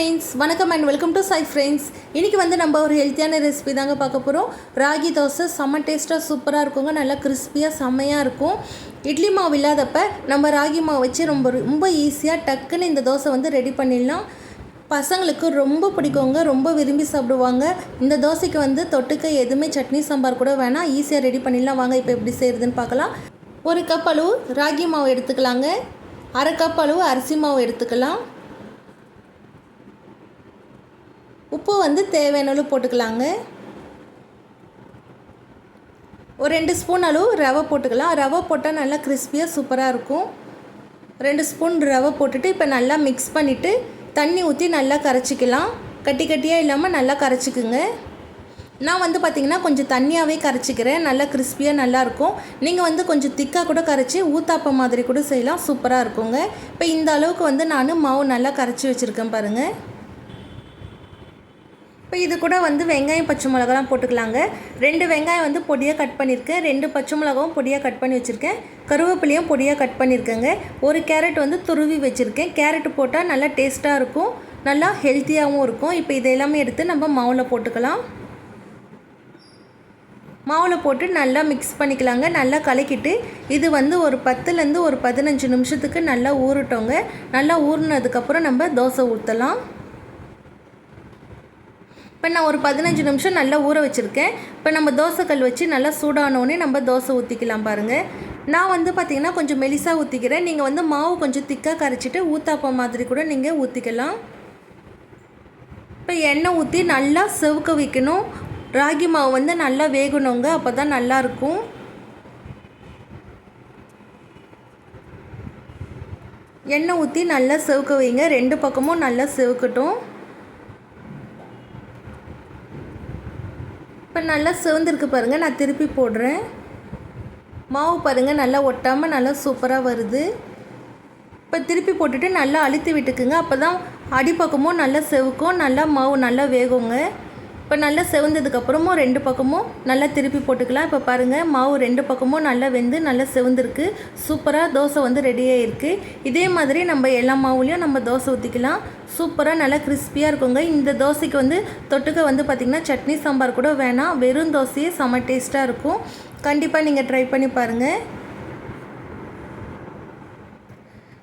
Friends, வணக்கம் and welcome to Sai friends. இன்றைக்கி வந்து நம்ம ஒரு ஹெல்த்தியான ரெசிபி தாங்க பார்க்க போகிறோம். ராகி தோசை செம்ம டேஸ்ட்டாக சூப்பராக இருக்குங்க. நல்லா கிறிஸ்பியாக செம்மையாக இருக்கும். இட்லி மாவு இல்லாதப்ப நம்ம ராகி மாவு வச்சு ரொம்ப ஈஸியாக டக்குன்னு இந்த தோசை வந்து ரெடி பண்ணிடலாம். பசங்களுக்கு ரொம்ப பிடிக்குங்க, ரொம்ப விரும்பி சாப்பிடுவாங்க. இந்த தோசைக்கு வந்து தொட்டுக்க எதுவுமே சட்னி சாம்பார் கூட வேணாம், ஈஸியாக ரெடி பண்ணிடலாம். வாங்க இப்போ எப்படி செய்கிறதுன்னு பார்க்கலாம். 1 கப் அளவு ராகி மாவு எடுத்துக்கலாங்க. 1/2 கப் அளவு அரிசி மாவு எடுத்துக்கலாம். உப்பு வந்து தேவையான அளவு போட்டுக்கலாங்க. ஒரு 2 ஸ்பூன் அளவு ரவை போட்டுக்கலாம். ரவை போட்டால் நல்லா கிறிஸ்பியாக சூப்பராக இருக்கும். 2 ஸ்பூன் ரவை போட்டுட்டு இப்போ நல்லா மிக்ஸ் பண்ணிவிட்டு தண்ணி ஊற்றி நல்லா கரைச்சிக்கலாம். கட்டி கட்டியாக இல்லாமல் நல்லா கரைச்சிக்குங்க. நான் வந்து பார்த்திங்கன்னா கொஞ்சம் தண்ணியாகவே கரைச்சிக்கிறேன். நல்லா கிறிஸ்பியாக நல்லாயிருக்கும். நீங்கள் வந்து கொஞ்சம் திக்காக கூட கரைச்சி ஊத்தாப்பம் மாதிரி கூட செய்யலாம், சூப்பராக இருக்குங்க. இப்போ இந்த அளவுக்கு வந்து நான் மாவு நல்லா கரைச்சி வச்சுருக்கேன் பாருங்கள். இப்போ இது கூட வந்து வெங்காயம் பச்சை மிளகாலாம் போட்டுக்கலாங்க. 2 வெங்காயம் வந்து பொடியாக கட் பண்ணியிருக்கேன். 2 பச்சை மிளகாவும் பொடியாக கட் பண்ணி வச்சுருக்கேன். கருவேப்பிலையும் பொடியாக கட் பண்ணியிருக்கேங்க. 1 கேரட் வந்து துருவி வச்சுருக்கேன். கேரட் போட்டால் நல்லா டேஸ்ட்டாக இருக்கும், நல்லா ஹெல்த்தியாகவும் இருக்கும். இப்போ இது எல்லாமே எடுத்து நம்ம மாவில் போட்டுக்கலாம். மாவில் போட்டு நல்லா மிக்ஸ் பண்ணிக்கலாங்க. நல்லா கலக்கிட்டு இது வந்து ஒரு 10லேருந்து ஒரு 15 நிமிஷத்துக்கு நல்லா ஊறட்டோங்க. நல்லா ஊறினதுக்கப்புறம் நம்ம தோசை ஊற்றலாம். இப்போ நான் ஒரு 15 நிமிஷம் நல்லா ஊற வச்சுருக்கேன். இப்போ நம்ம தோசைக்கல் வச்சு நல்லா சூடானோடனே நம்ம தோசை ஊற்றிக்கலாம் பாருங்கள். நான் வந்து பார்த்திங்கன்னா கொஞ்சம் மெலிசாக ஊற்றிக்கிறேன். நீங்கள் வந்து மாவு கொஞ்சம் திக்காக கரைச்சிட்டு ஊத்தாப்பம் மாதிரி கூட நீங்கள் ஊற்றிக்கலாம். இப்போ எண்ணெய் ஊற்றி நல்லா செவக்க வைக்கணும். ராகி மாவு வந்து நல்லா வேகணுங்க, அப்போ தான் நல்லாயிருக்கும். எண்ணெய் ஊற்றி நல்லா செவக்க வைங்க. 2 பக்கமும் நல்லா செவக்கட்டும். இப்போ நல்லா சிவந்திருக்கு பாருங்கள். நான் திருப்பி போடுறேன். மாவு பாருங்கள் நல்லா ஒட்டாமல் நல்லா சூப்பராக வருது. இப்போ திருப்பி போட்டுட்டு நல்லா அழுத்தி விட்டுக்குங்க. அப்போ தான் அடிப்பக்கமும் நல்லா செவுக்கும், நல்லா மாவு நல்லா வேகுங்க. இப்போ நல்லா செவந்ததுக்கப்புறமும் 2 பக்கமும் நல்லா திருப்பி போட்டுக்கலாம். இப்போ பாருங்கள் மாவு 2 பக்கமும் நல்லா வெந்து நல்லா செவந்திருக்கு. சூப்பராக தோசை வந்து ரெடியாக இருக்குது. இதே மாதிரி நம்ம எல்லா மாவுலேயும் நம்ம தோசை ஊற்றிக்கலாம். சூப்பராக நல்லா கிறிஸ்பியாக இருக்குங்க. இந்த தோசைக்கு வந்து தொட்டுக்க வந்து பார்த்திங்கன்னா சட்னி சாம்பார் கூட வேணாம், வெறும் தோசையே செம்ம டேஸ்ட்டாக இருக்கும். கண்டிப்பாக நீங்கள் ட்ரை பண்ணி பாருங்கள்.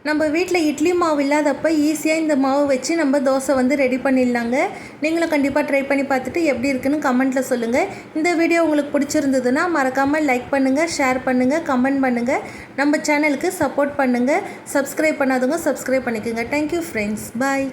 நம்ம வீட்டில் இட்லி மாவு இல்லாதப்போ ஈஸியாக இந்த மாவு வச்சு நம்ம தோசை வந்து ரெடி பண்ணிடலாங்க. நீங்களும் கண்டிப்பாக ட்ரை பண்ணி பார்த்துட்டு எப்படி இருக்குன்னு கமெண்ட்டில் சொல்லுங்கள். இந்த வீடியோ உங்களுக்கு பிடிச்சிருந்ததுன்னா மறக்காமல் லைக் பண்ணுங்கள், ஷேர் பண்ணுங்கள், கமெண்ட் பண்ணுங்கள். நம்ம சேனலுக்கு சப்போர்ட் பண்ணுங்கள். சப்ஸ்கிரைப் பண்ணாதவங்க சப்ஸ்கிரைப் பண்ணிக்கோங்க. தேங்க்யூ ஃப்ரெண்ட்ஸ், பாய்.